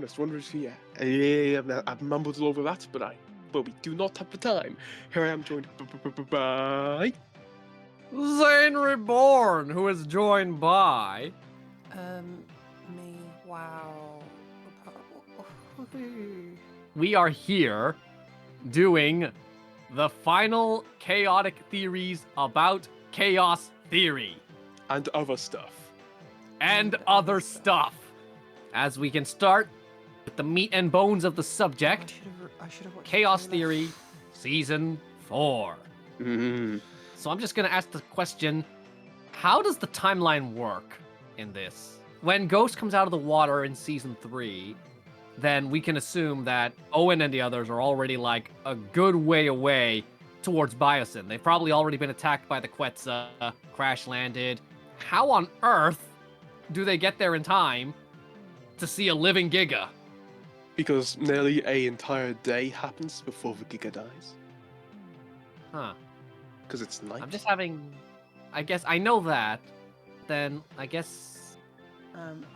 Let's run over here. I've mumbled all over that, but we do not have the time. Here I am joined by... Zainreborn, who is joined by... Me, wow. We are here doing the final chaotic theories about chaos theory. And other stuff. And other stuff. As we can start with the meat and bones of the subject, I should've watched Chaos the trailer. Theory, Season 4. Mm. So I'm just going to ask the question, how does the timeline work in this? When Ghost comes out of the water in Season 3, then we can assume that Owen and the others are already like a good way away towards Biosyn. They've probably already been attacked by the Quetzal, crash landed. How on earth do they get there in time to see a living Giga? Because nearly an entire day happens before the Giga dies. Huh. Because it's night. I'm just having... I guess I know that. Then, I guess...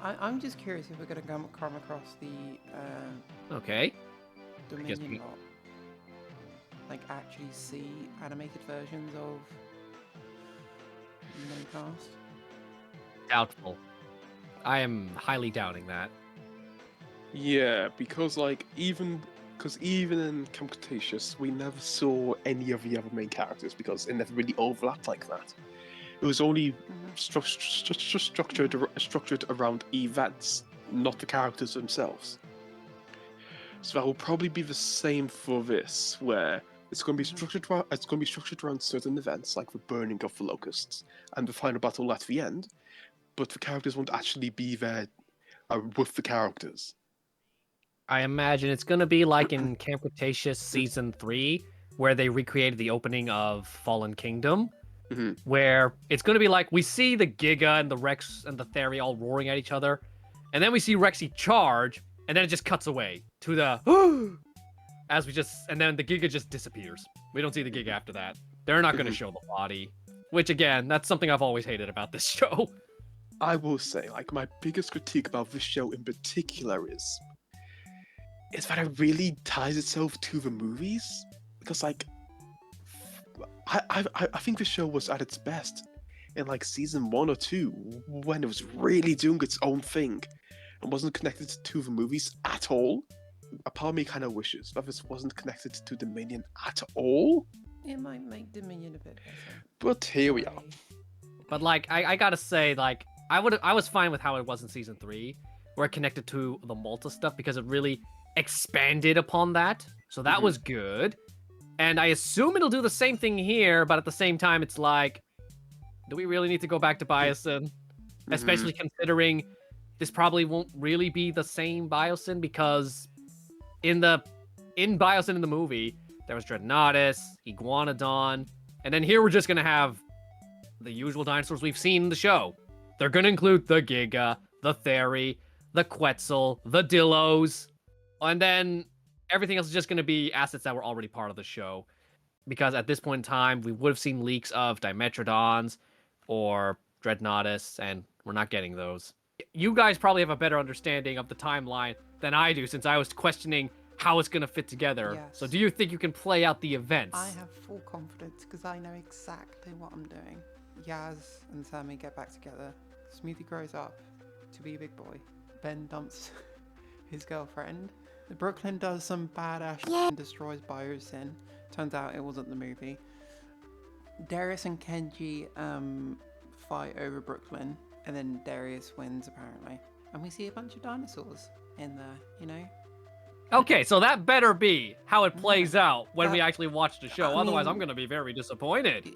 I'm just curious if we're gonna come across the Okay. Dominion lot. Like, actually see animated versions of the main cast. Doubtful. I am highly doubting that. Yeah, because even in Camp Cretaceous, we never saw any of the other main characters because it never really overlapped like that. It was only structured around events, not the characters themselves. So that will probably be the same for this, where it's going to be structured around certain events, like the burning of the locusts and the final battle at the end, but the characters won't actually be there with the characters. I imagine it's going to be like in Camp Cretaceous Season 3, where they recreated the opening of Fallen Kingdom, where it's going to be like, we see the Giga and the Rex and the Theory all roaring at each other, and then we see Rexy charge, and then it just cuts away to the... and then the Giga just disappears. We don't see the Giga after that. They're not going to show the body, which again, that's something I've always hated about this show. I will say, my biggest critique about this show in particular is that it really ties itself to the movies. Because, I think the show was at its best in, Season 1 or 2, when it was really doing its own thing and wasn't connected to the movies at all. A part of me kind of wishes that this wasn't connected to Dominion at all. It might make Dominion a bit better. But here we are. But, I gotta say, I was fine with how it was in Season 3, where it connected to the Malta stuff, because it really expanded upon that. So that was good. And I assume it'll do the same thing here, but at the same time, it's like, do we really need to go back to Biosyn? Especially considering this probably won't really be the same Biosyn, because in Biosyn in the movie, there was Dreadnoughtus, Iguanodon, and then here we're just gonna have the usual dinosaurs we've seen in the show. They're gonna include the Giga, the Theory, the Quetzal, the Dillos, and then everything else is just going to be assets that were already part of the show. Because at this point in time, we would have seen leaks of Dimetrodons or Dreadnoughtus, and we're not getting those. You guys probably have a better understanding of the timeline than I do, since I was questioning how it's going to fit together. Yes. So do you think you can play out the events? I have full confidence because I know exactly what I'm doing. Yaz and Sammy get back together. Smoothie grows up to be a big boy. Ben dumps his girlfriend. Brooklyn does some badass and destroys Biosyn. Turns out it wasn't the movie. Darius and Kenji fight over Brooklyn, and then Darius wins apparently. And we see a bunch of dinosaurs in there, you know? Okay, so that better be how it plays out when we That- actually watch the show. I Otherwise, mean- I'm going to be very disappointed.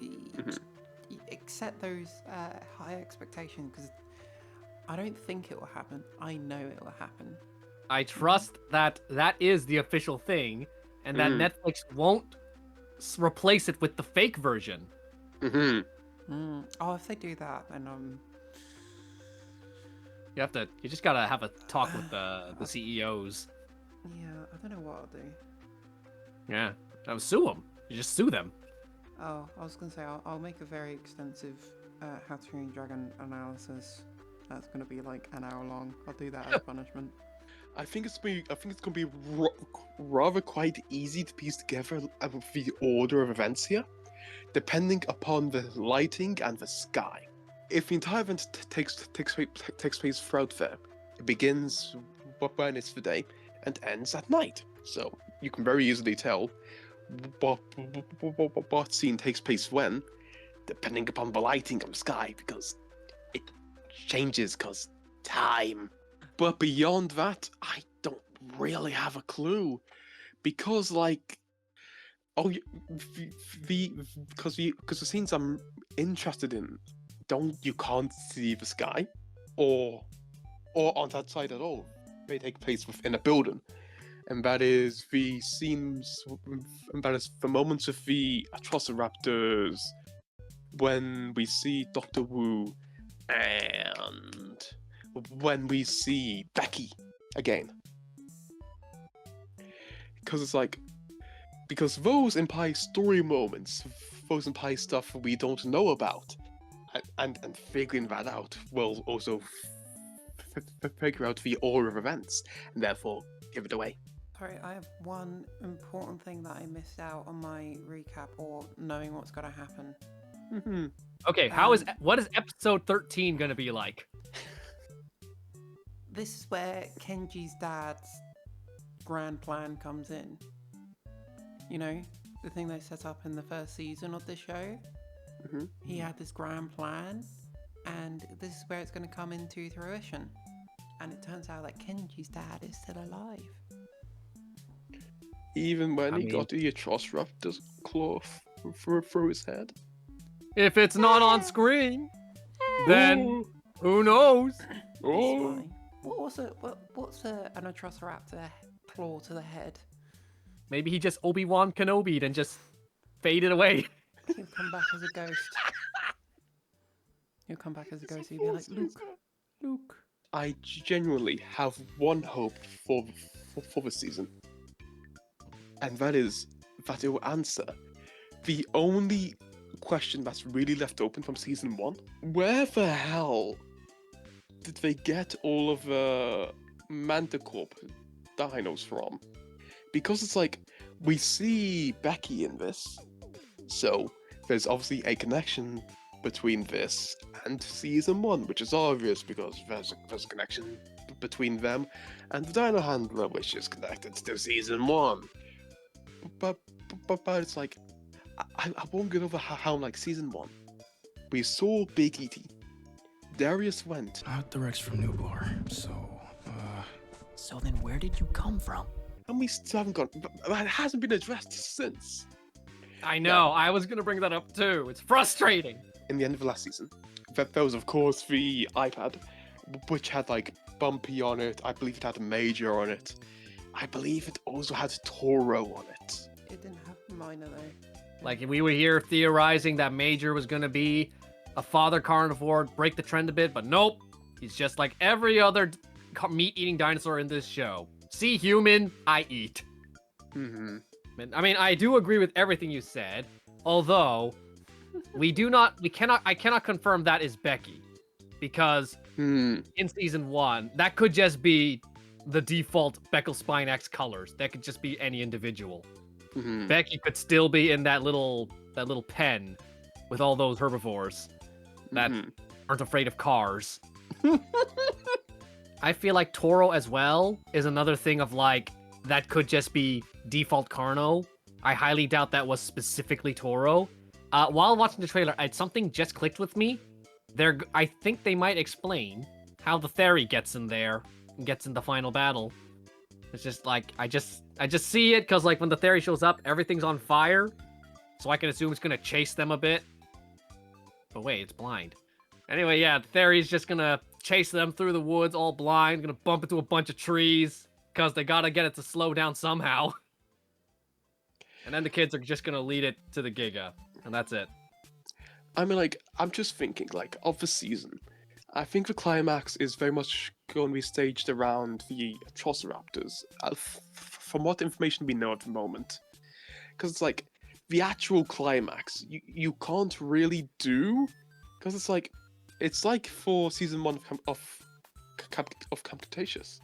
Accept those high expectations, because I don't think it will happen. I know it will happen. I trust that that is the official thing, and that Netflix won't replace it with the fake version. Oh, if they do that, then You just gotta have a talk with the CEOs. yeah, I don't know what I'll do. Yeah, I would sue them. You just sue them. Oh, I was gonna say I'll make a very extensive How to Train Your Dragon analysis. That's gonna be like an hour long. I'll do that as punishment. I think it's gonna be rather quite easy to piece together the order of events here, depending upon the lighting and the sky. If the entire event takes place throughout there, it begins when it's the day and ends at night. So you can very easily tell what scene takes place when, depending upon the lighting of the sky, because it changes because time. But beyond that, I don't really have a clue, because like, oh, because the scenes I'm interested in, you can't see the sky, or on that side at all. They take place within a building, and that is the scenes, and that is the moments of the Atrociraptors when we see Doctor Wu, and when we see Becky again. Because it's like, because those imply story moments, those imply stuff we don't know about, and figuring that out will also figure out the order of events, and therefore give it away. Sorry, I have one important thing that I missed out on my recap or knowing what's going to happen. Mm-hmm. Okay, what is episode 13 gonna be like? This is where Kenji's dad's grand plan comes in. You know, the thing they set up in the first season of the show. Mm-hmm. He had this grand plan, and this is where it's going to come into fruition. And it turns out that Kenji's dad is still alive. Even when he got the Atrociraptor's claw through his head. If it's not on screen, then who knows? Oh. What's an Atrociraptor claw to the head? Maybe he just Obi-Wan Kenobi'd and just faded away. He'll come back as a ghost. He'll come back as a ghost. He'll be like, Luke. I genuinely have one hope for the season, and that is that it will answer the only question that's really left open from season 1. Where the hell did they get all of the Manticorp dinos from? Because it's like, we see Becky in this, so there's obviously a connection between this and season 1, which is obvious because there's a connection between them and the Dino Handler, which is connected to season 1. But it's like, I won't get over how like season 1, we saw Big E.T. Darius went. The Rex from Nublar, So then where did you come from? And we still haven't got. That hasn't been addressed since. I know, I was gonna bring that up too. It's frustrating. In the end of the last season, there was of course the iPad, which had like Bumpy on it. I believe it had a Major on it. I believe it also had Toro on it. It didn't have Minor though. Like, we were here theorizing that Major was gonna be a father carnivore, break the trend a bit, but nope. He's just like every other meat-eating dinosaur in this show. See human, I eat. Mm-hmm. I mean, I do agree with everything you said, although I cannot confirm that is Becky, because in season 1, that could just be the default Beckle X colors. That could just be any individual. Mm-hmm. Becky could still be in that little pen with all those herbivores that aren't afraid of cars. I feel like Toro as well is another thing of like, that could just be default Carno. I highly doubt that was specifically Toro. While watching the trailer, something just clicked with me. I think they might explain how the Theory gets in there and gets in the final battle. It's just like, I just see it because like when the Theory shows up, everything's on fire. So I can assume it's gonna chase them a bit. But wait, it's blind. Anyway, yeah, the Theory's just gonna chase them through the woods all blind, gonna bump into a bunch of trees because they gotta get it to slow down somehow. And then the kids are just gonna lead it to the Giga, and that's it. I mean, like, I'm just thinking, like, of the season, I think the climax is very much going to be staged around the Atrociraptors, from what information we know at the moment. Because it's like, the actual climax, you can't really do, because it's like for season 1 of Camp Cretaceous.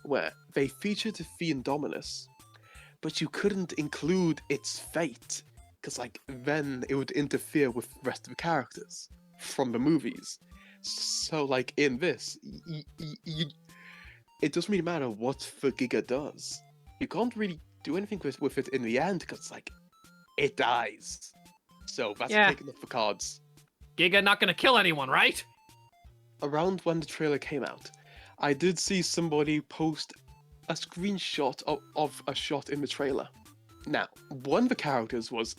where they featured the Indominus, but you couldn't include its fate because like then it would interfere with the rest of the characters from the movies. So like in this, it doesn't really matter what the Giga does. You can't really do anything with it in the end because like it dies. So that's Yeah. taken off the cards. Giga not gonna kill anyone, right? Around when the trailer came out, I did see somebody post a screenshot of a shot in the trailer. Now, one of the characters was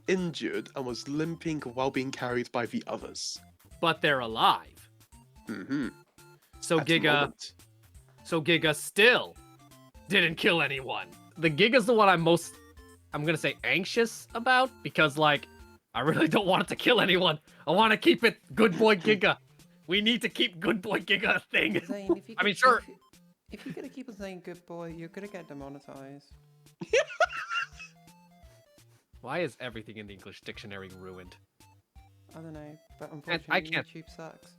injured and was limping while being carried by the others. But they're alive. Mm-hmm. So At the moment. Giga still didn't kill anyone. The Giga's the one I'm gonna say anxious about because like I really don't want it to kill anyone. I want to keep it good boy Giga. We need to keep good boy Giga a thing. Zane, if you I mean, could- sure. If you're gonna keep on saying good boy, you're gonna get demonetized. Why is everything in the English dictionary ruined? I don't know, but I unfortunately, can't- YouTube sucks.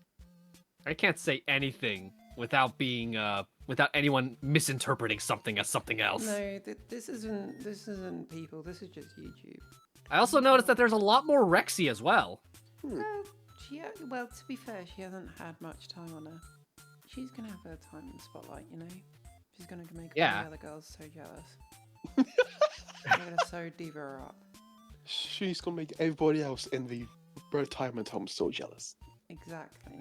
I can't say anything without being without anyone misinterpreting something as something else. No, this isn't people. This is just YouTube. I also noticed that there's a lot more Rexy as well. Well, to be fair, she hasn't had much time on her. She's gonna have her time in the spotlight, you know. She's gonna make all Yeah. the other girls so jealous. They're gonna so diva her up. She's gonna make everybody else in the retirement home so jealous. Exactly.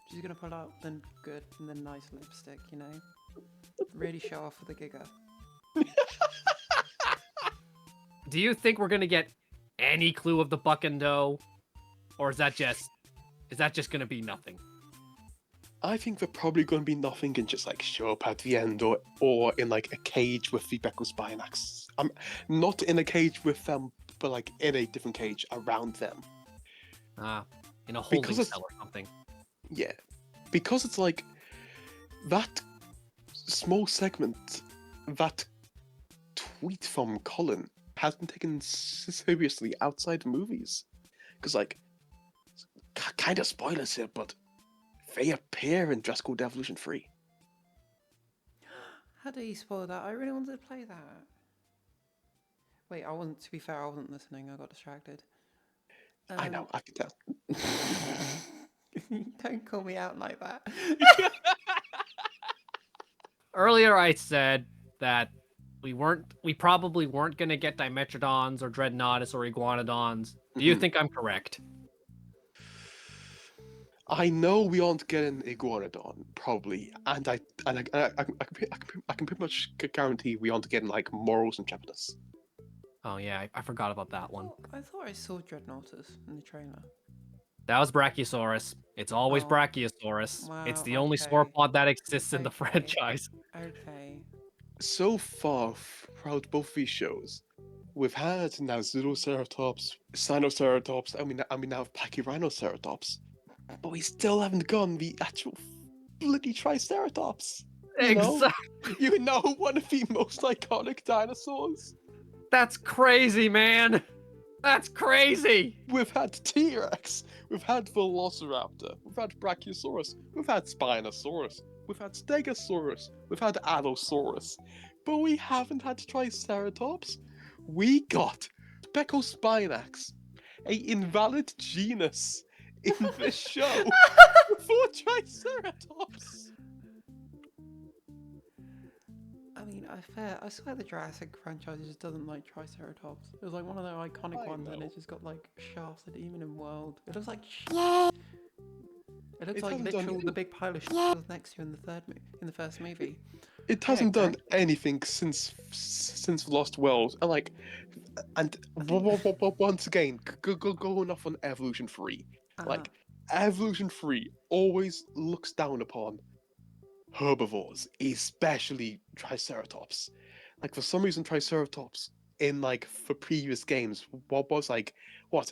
She's gonna pull out the good and the nice lipstick, you know. Really show off for the Giga. Do you think we're gonna get any clue of the Buck and Doe, or is that just gonna be nothing? I think they're probably going to be nothing and just like show up at the end, or in like a cage with the Beckel Spinax. Not in a cage with them, but like in a different cage around them. In a holding Because it's- cell or something. Yeah, because it's like that small segment, that tweet from Colin has been taken seriously outside the movies. Because like, kind of spoilers here, but they appear in Dress Code Evolution 3. How do you spoil that? I really wanted to play that. Wait, I wasn't. To be fair, I wasn't listening. I got distracted. I know, I can tell. Don't call me out like that. Earlier I said that we probably weren't gonna get Dimetrodons or Dreadnoughtus or Iguanodons. Do you Mhm. think I'm correct? I know we aren't getting Iguanodon, probably, and I can pretty much guarantee we aren't getting like Morals and Chaplainus. Oh yeah, I forgot about that one. I thought I saw Dreadnoughtus in the trailer. That was Brachiosaurus. It's always Oh, Brachiosaurus. It's wow, the only okay. sauropod that exists in the Okay. franchise. Okay. So far throughout both these shows, we've had now Zeudoceratops, Sinoceratops, and we now have Pachyrhinoceratops, but we still haven't gotten the actual bloody Triceratops. You know? Exactly. You know, one of the most iconic dinosaurs. That's crazy, man. That's crazy. We've had T-Rex, we've had Velociraptor, we've had Brachiosaurus, we've had Spinosaurus, we've had Stegosaurus, we've had Allosaurus, but we haven't had Triceratops. We got Speckospinax, a invalid genus in this show for Triceratops. I mean, I swear the Jurassic franchise just doesn't like Triceratops. It was like one of their iconic I ones, and know. it just got like shafted even in World. It looks like It looks It like hasn't done literal any- the big pile of was next to you in the first movie. It hasn't done exactly. anything since Lost World, and once again, going off on Evolution 3. Like, Evolution 3 always looks down upon herbivores, especially Triceratops. Like, for some reason, Triceratops in like for previous games, what was like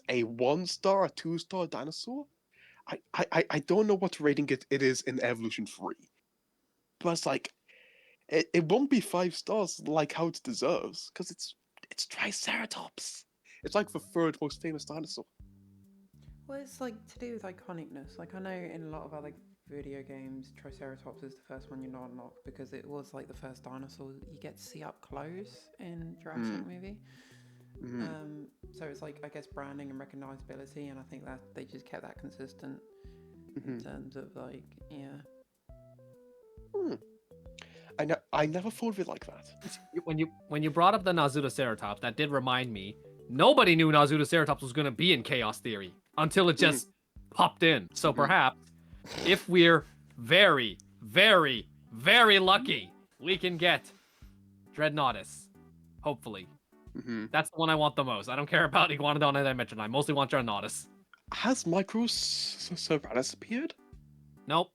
a 1-star, a 2-star dinosaur? I don't know what rating it is in Evolution 3, but it's like it won't be 5 stars like how it deserves because it's Triceratops. It's like the third most famous dinosaur. Well, it's like to do with iconicness. Like I know in a lot of other video games, Triceratops is the first one you not unlock because it was like the first dinosaur you get to see up close in Jurassic movie. So it's like, I guess, branding and recognizability, and I think that they just kept that consistent in terms of like, yeah. I never thought of it like that. When you brought up the Nazutaceratops, that did remind me. Nobody knew Nazutaceratops was going to be in Chaos Theory until it just popped in. So perhaps, if we're very, very, very lucky, we can get Dreadnoughtus. Hopefully. That's the one I want the most. I don't care about Iguanodon and I mentioned. I mostly want Dreadnoughtus. Has Microceratops appeared? Nope.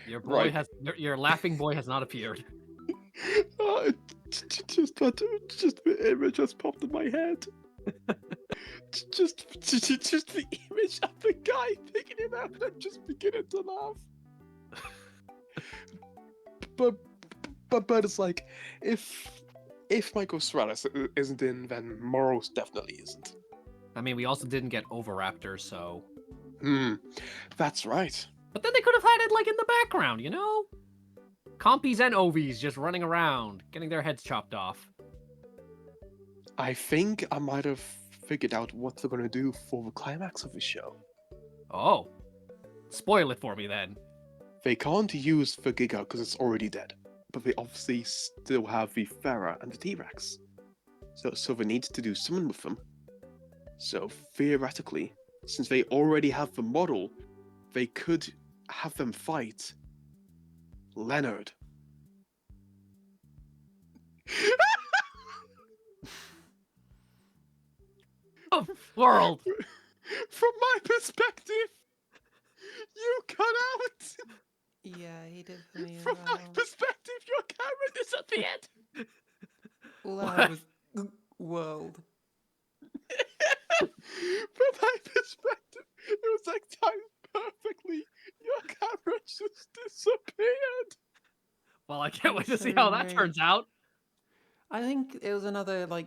Your boy has your laughing boy has not appeared. Just the image just popped in my head. just the image of the guy picking him out and just beginning to laugh. but it's like, if Microceratops isn't in, then Moros definitely isn't. I mean, we also didn't get Oviraptor, so. That's right. But then they could have had it like in the background, you know? Compies and Ovies just running around, getting their heads chopped off. I think I might have figured out what they're gonna do for the climax of the show. Oh. Spoil it for me then. They can't use the Giga because it's already dead. But they obviously still have the Pharaoh and the T-Rex. So they need to do something with them. So theoretically, since they already have the model, they could have them fight Leonard. Oh, world! From my perspective, you cut out. Yeah, he did for me as From my well. perspective, your camera disappeared. All I had was world. From my perspective, it was like timed perfectly. Your camera just disappeared. Well, I can't wait to see So how that great. turns out. I think it was another like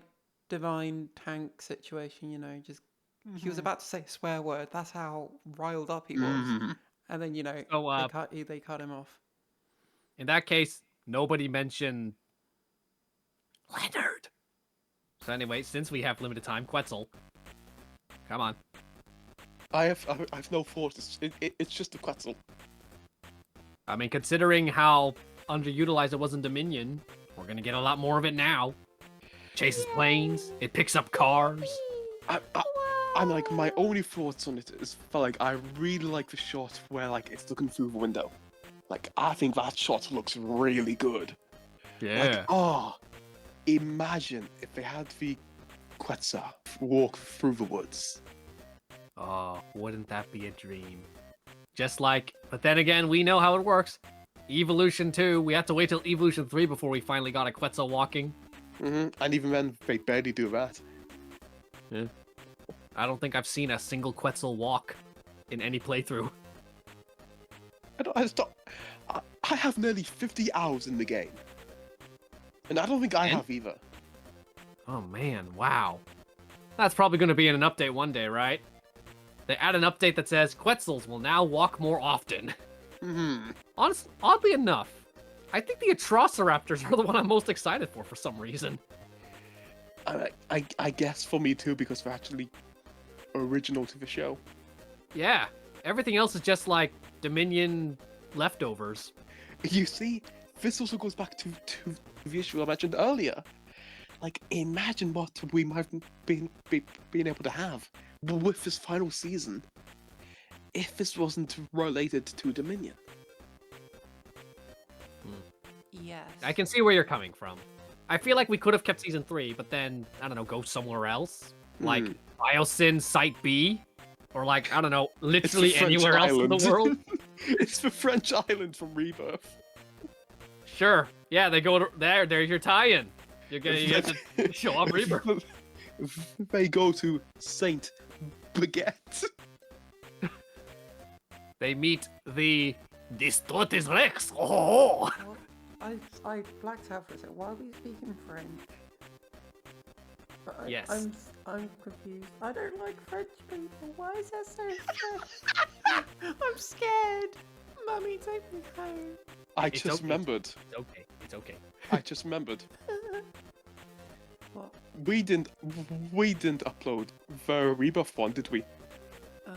divine tank situation, you know, just he was about to say a swear word. That's how riled up he was. And then, you know, So, they cut him off. in that case, nobody mentioned Leonard. So anyway, since we have limited time, Quetzal. Come on. I have no thoughts. It's just a Quetzal. I mean, considering how underutilized it was in Dominion, we're gonna get a lot more of it now. Chases planes, it picks up cars. I'm like, my only thoughts on it is like, I really like the shot where like it's looking through the window. Like, I think that shot looks really good. Yeah. Like, imagine if they had the Quetzal walk through the woods. Oh, wouldn't that be a dream? Just like, but then again, we know how it works. Evolution 2, we had to wait till Evolution 3 before we finally got a Quetzal walking. And even then, they barely do that. Yeah. I don't think I've seen a single Quetzal walk in any playthrough. I have nearly 50 hours in the game. And I don't think I have either. Oh man, wow. That's probably going to be in an update one day, right? They add an update that says Quetzals will now walk more often. Honestly, oddly enough, I think the Atrociraptors are the one I'm most excited for some reason. I guess for me too, because they're actually original to the show. Yeah, everything else is just like Dominion leftovers. You see, this also goes back to the issue I mentioned earlier. Like, imagine what we might have been able to have with this final season if this wasn't related to Dominion. Yes. I can see where you're coming from. I feel like we could have kept season 3, but then, I don't know, go somewhere else. Like Biosyn Site B? Or like, I don't know, literally anywhere else in the world. It's the French island from Rebirth. Sure. Yeah, they go to, there's your tie-in. You get to show off Rebirth. They go to Saint Baguette. They meet the Distortes Rex. Oh! I blacked out for a second. Why are we speaking French? Yes. I'm confused. I don't like French people. Why is that so sad? I'm scared. Mummy, take me home. I It's just okay. remembered. It's okay. It's okay. I just remembered. What? We didn't upload the Rebirth one, did we? Oh.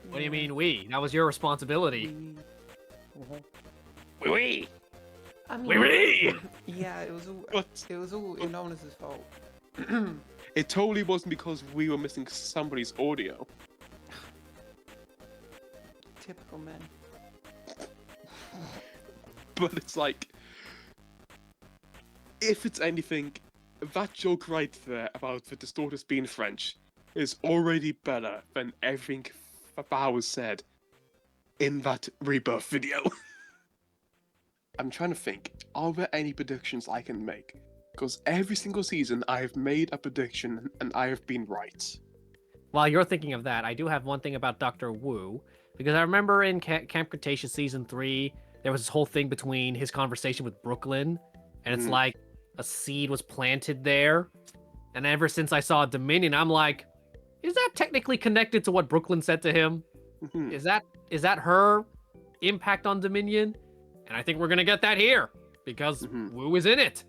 What do you yeah. mean we? That was your responsibility. We. We. I mean, We. yeah, it was all. But It was all Indominus's fault. it totally wasn't because we were missing somebody's audio. Typical men. But it's like, if it's anything, that joke right there about the distorters being French is already better than everything that was said in that Rebirth video. I'm trying to think, are there any predictions I can make? Because every single season I have made a prediction and I have been right. While you're thinking of that, I do have one thing about Dr. Wu, because I remember in Camp Cretaceous Season 3, there was this whole thing between his conversation with Brooklyn, and it's Mhm. like a seed was planted there. And ever since I saw Dominion, I'm like, is that technically connected to what Brooklyn said to him? Mhm. Is that her impact on Dominion? And I think we're gonna get that here because Mhm. Wu is in it.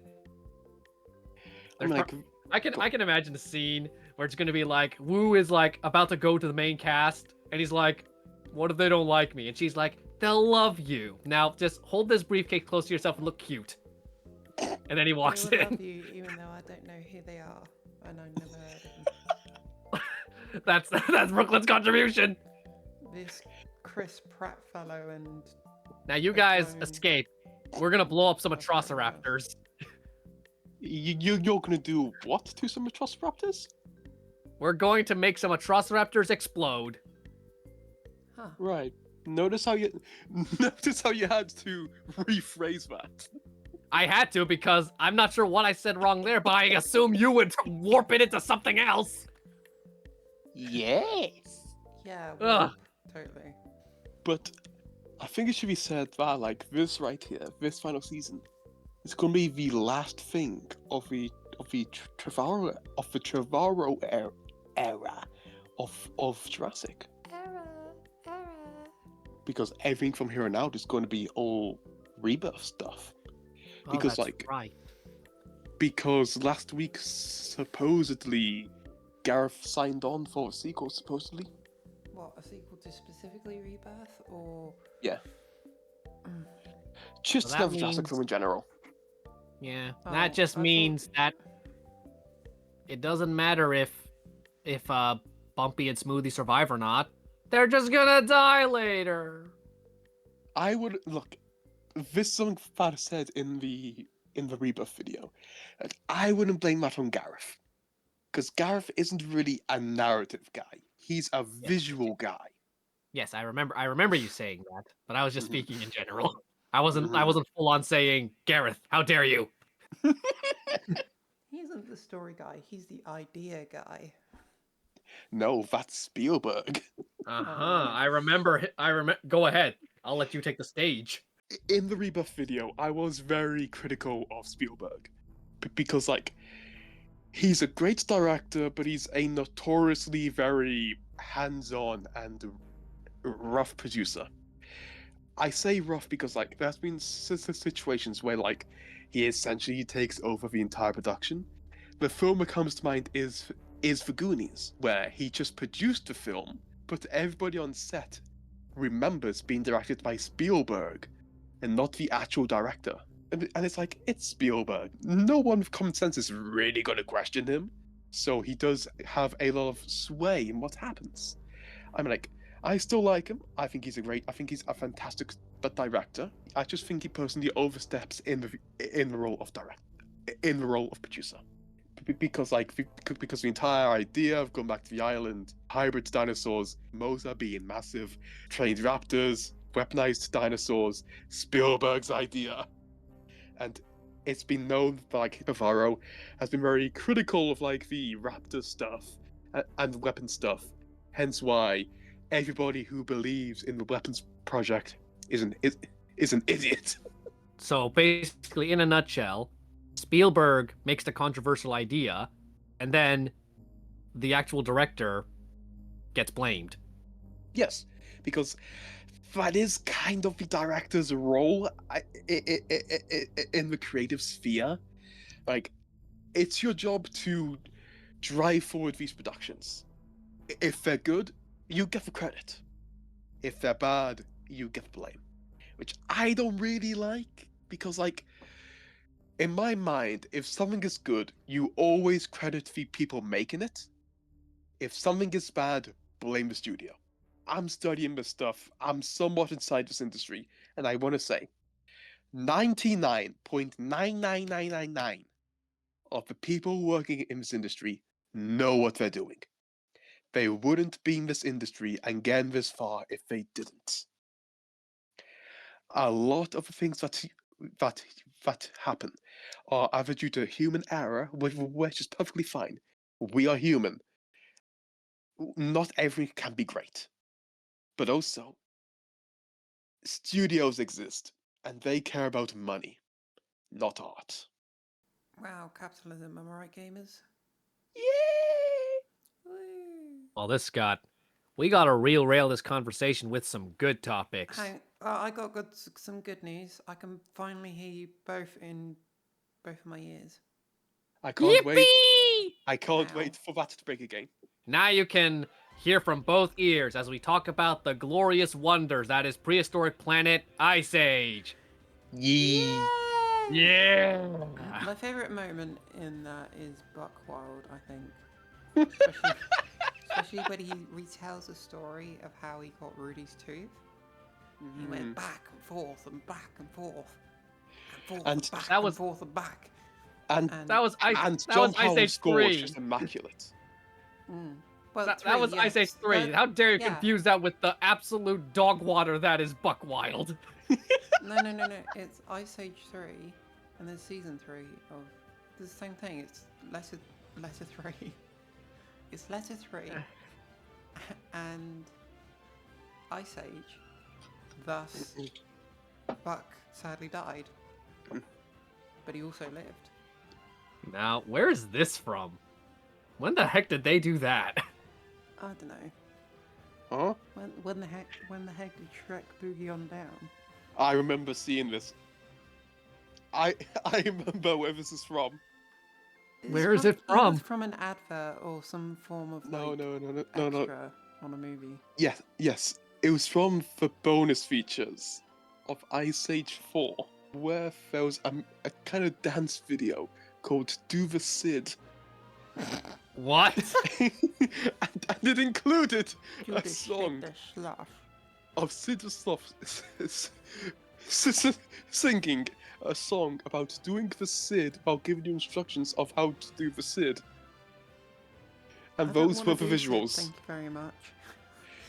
I'm There's like, I can imagine the scene where it's gonna be like Wu is like about to go to the main cast, and he's like, "What if they don't like me?" And she's like, "They'll love you. Now just hold this briefcase close to yourself and look cute." And then he walks They will in. love you, even though I don't know who they are, and I've never heard of them. That's Brooklyn's contribution. This Chris Pratt fellow and Now you guys clone. escape. We're gonna blow up some That's what it Atrociraptors. you're gonna do what to some Atrociraptors? We're going to make some Atrociraptors explode. Huh. Right. Notice how you had to rephrase that. I had to because I'm not sure what I said wrong there, but I assume you would warp it into something else. Yes. Yeah, Ugh. totally. But I think it should be said that like this right here, this final season, is going to be the last thing of the Trevorrow era of Jurassic. Error. Because everything from here on out is going to be all rebirth stuff. Oh, Because, that's like- right. Because last week supposedly Gareth signed on for a sequel, supposedly. What, a sequel to specifically Rebirth, or Just So that another Jurassic means- film in general. Yeah, Oh, that just I thought- means that it doesn't matter if Bumpy and Smoothie survive or not. They're just gonna die later. I would look. This is something Fad said in the rebirth video. And I wouldn't blame that on Gareth, because Gareth isn't really a narrative guy. He's a visual guy. Yes, I remember you saying that, but I was just Mhm. speaking in general. I wasn't full on saying, Gareth, how dare you? he isn't the story guy, he's the idea guy. No, that's Spielberg. I remember. Go ahead. I'll let you take the stage. In the rebirth video, I was very critical of Spielberg because, like, he's a great director, but he's a notoriously very hands-on and rough producer. I say rough because, like, there's been situations where, like, he essentially takes over the entire production. The film that comes to mind is The Goonies, where he just produced the film, but everybody on set remembers being directed by Spielberg and not the actual director. And it's like, it's Spielberg. No one with common sense is really going to question him. So he does have a lot of sway in what happens. I'm like, I still like him. I think he's a fantastic director. I just think he personally oversteps in the role of producer. Because the entire idea of going back to the island, hybrid dinosaurs, Mosa being massive, trained raptors, weaponized dinosaurs, Spielberg's idea. And it's been known that like Navarro has been very critical of like the raptor stuff and weapon stuff. Hence why everybody who believes in the weapons project is an idiot. So basically, in a nutshell, Spielberg makes the controversial idea, and then the actual director gets blamed. Yes, because that is kind of the director's role in the creative sphere. Like, it's your job to drive forward these productions. If they're good, you get the credit. If they're bad, you get the blame. Which I don't really like, because, like, in my mind, if something is good, you always credit the people making it. If something is bad, blame the studio. I'm studying this stuff, I'm somewhat inside this industry, and I want to say 99.99999 of the people working in this industry know what they're doing. They wouldn't be in this industry and get this far if they didn't. A lot of the things that happen are either due to human error, which is perfectly fine. We are human. Not everything can be great. But also, studios exist, and they care about money, not art. Wow, capitalism, am I right, gamers? Yay! Woo. Well, we got to rail this conversation with some good topics. I got some good news. I can finally hear you both in both of my ears. I can't wait. Yippee! I can't Wow. wait for that to break again. Now you can hear from both ears as we talk about the glorious wonders that is Prehistoric Planet Ice Age. Yee. Yeah! My favourite moment in that is Buckwild, I think. Especially when he retells the story of how he got Rudy's tooth. He went back and forth and back and forth and forth And and back that and was- forth and back. And That was Ice John Age Howell's score is 3. just immaculate. Well, That was Ice Age 3. But- How dare you yeah. confuse that with the absolute dog water that is Buckwild? No. It's Ice Age 3, and then Season 3 of... It's the same thing. It's letter 3. It's letter 3. And Ice Age. Thus, Buck sadly died. But he also lived. Now, where is this from? When the heck did they do that? I don't know. Huh? When the heck did Shrek boogie on down? I remember seeing this. I remember where this is from. Where is it It was from? from an advert or some form of No. extra on a movie. Yes. It was from the bonus features of Ice Age 4, where there was a kind of dance video called Do the Sid. What? and it included Do a the song shit, the sloth. of Sid the Sloth singing a song about doing the Sid while giving you instructions of how to do the Sid. And I don't those wanna were the do Sid, visuals. Thank you very much.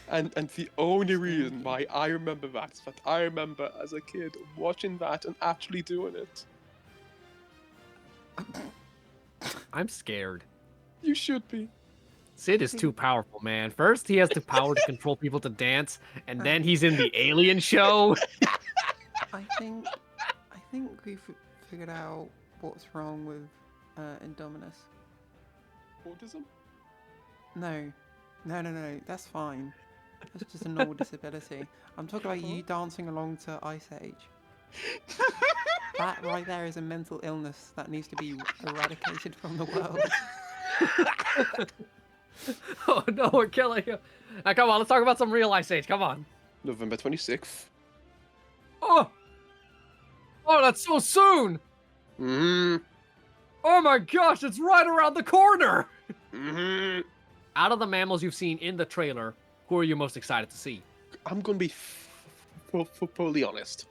And the only reason Thank you. why I remember that is that I remember as a kid watching that and actually doing it. I'm scared. You should be. Sid is too powerful, man. First, he has the power to control people to dance, and then he's in the alien show. I think we've figured out what's wrong with Indominus. Autism? No, that's fine. That's just a normal disability. I'm talking about you dancing along to Ice Age. That right there is a mental illness that needs to be eradicated from the world. Oh no, we're killing him. Now, come on, let's talk about some real Ice Age. Come on. November 26th. Oh, that's so soon. Oh my gosh, it's right around the corner. Out of the mammals you've seen in the trailer, who are you most excited to see? I'm gonna be fully honest.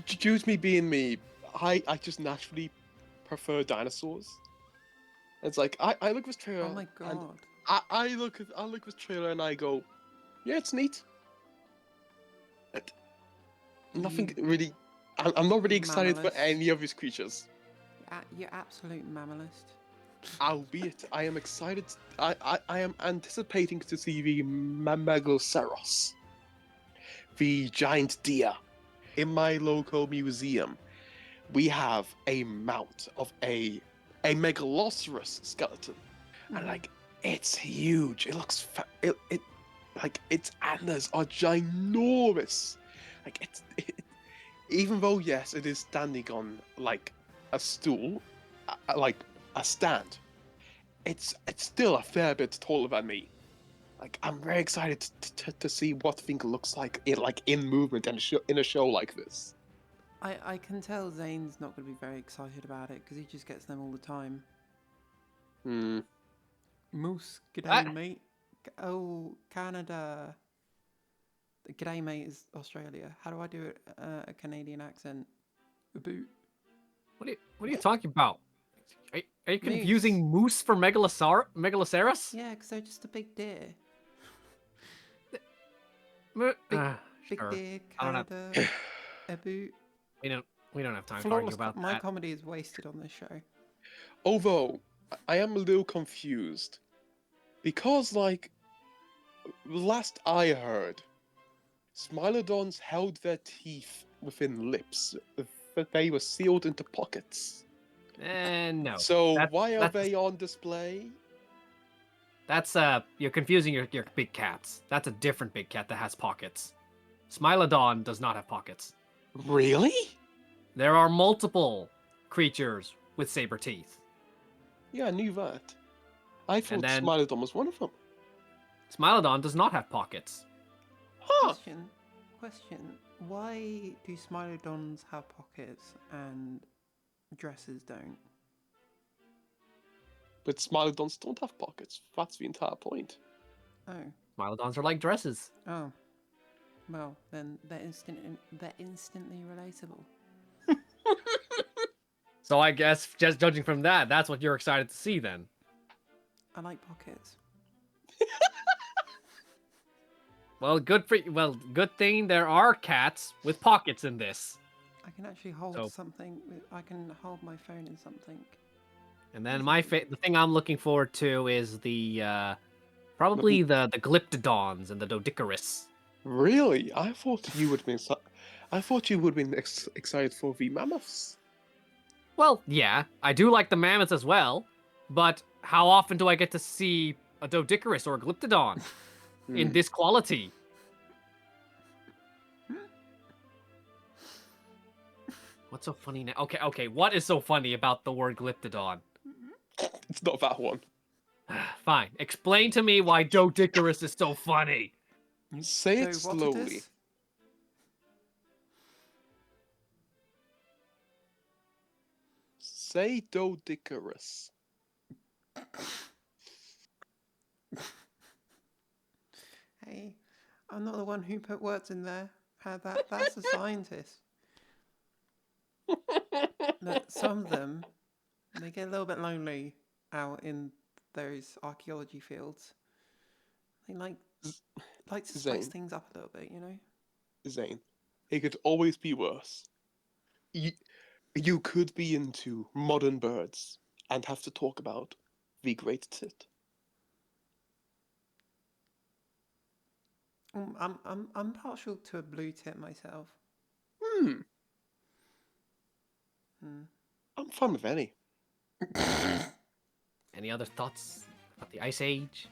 Choose me being me. I just naturally prefer dinosaurs. It's like I look at this trailer. Oh my and god. I look at this trailer and I go, yeah, it's neat. Nothing really. I'm not really excited for Mammalist. any of these creatures. You're absolute mammalist. Albeit, I am excited. I am anticipating to see the Megaloceros, the giant deer. In my local museum, we have a mount of a Megaloceros skeleton, and like it's huge. It looks like its antlers are ginormous. Like even though yes, it is standing on like a stool, like a stand, it's still a fair bit taller than me. Like I'm very excited to see what thing looks like in movement and in a show like this. I can tell Zane's not going to be very excited about it because he just gets them all the time. Hmm. Moose, g'day, Ah. mate. Oh, Canada. G'day, mate, is Australia. How do I do a Canadian accent? A boot. What are you talking about? Are you Moose. confusing moose for Megalosaurus? Yeah, because they're just a big deer. Big, Big sure. deer, I don't know. Canada, a boot. We don't have time to argue about My that. comedy is wasted on this show. Although I am a little confused because like last I heard, Smilodons held their teeth within lips that they were sealed into pockets. No. So That's- why are that's- they on display? That's you're confusing your big cats. That's a different big cat that has pockets. Smilodon does not have pockets. Really? There are multiple creatures with saber teeth. Yeah, I knew that. I thought then- Smilodon was one of them. Smilodon does not have pockets. Huh. Question. Why do Smilodons have pockets and dresses don't? But Smilodons don't have pockets. That's the entire point. Oh. Smilodons are like dresses. Oh. Well, then they're instantly relatable. So I guess just judging from that, that's what you're excited to see then. I like pockets. Well, good thing there are cats with pockets in this. I can actually hold So- something. I can hold my phone in something. And then the thing I'm looking forward to is the probably the Glyptodons and the Doedicurus. Really? I thought you would be. I thought you would be excited for the mammoths. Well, yeah, I do like the mammoths as well, but how often do I get to see a Doedicurus or a Glyptodon in this quality? What's so funny now? Okay, what is so funny about the word Glyptodon? It's not that one. Fine, explain to me why Doedicurus is so funny. Say it So what slowly. is? Say Doedicurus. Hey, I'm not the one who put words in there. That's a scientist. Look, some of them, they get a little bit lonely out in those archaeology fields. They like to spice Zane. things up a little bit, you know? Zane, it could always be worse. You could be into modern birds and have to talk about the great tit. I'm partial to a blue tip myself. Hmm. Hmm. I'm fine with any. Any other thoughts about the Ice Age?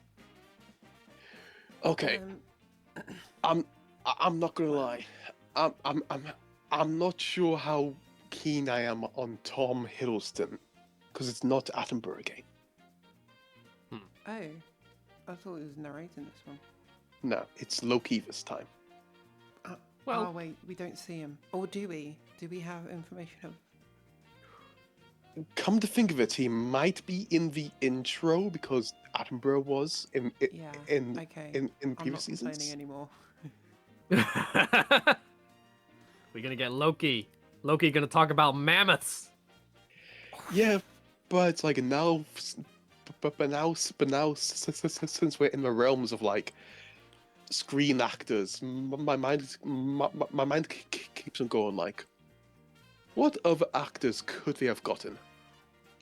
Okay, I'm not gonna lie. I'm not sure how keen I am on Tom Hiddleston because it's not Attenborough again. Oh, I thought it was narrating this one. No, it's Loki this time. Well- Oh wait, we don't see him. Or do we? Do we have information of? Come to think of it, he might be in the intro because Attenborough was in Yeah. in Okay. in I'm not previous complaining seasons. anymore. We're gonna get Loki. Loki gonna talk about mammoths. Yeah, but it's like now, but now, since we're in the realms of like screen actors, my mind keeps on going like, what other actors could they have gotten?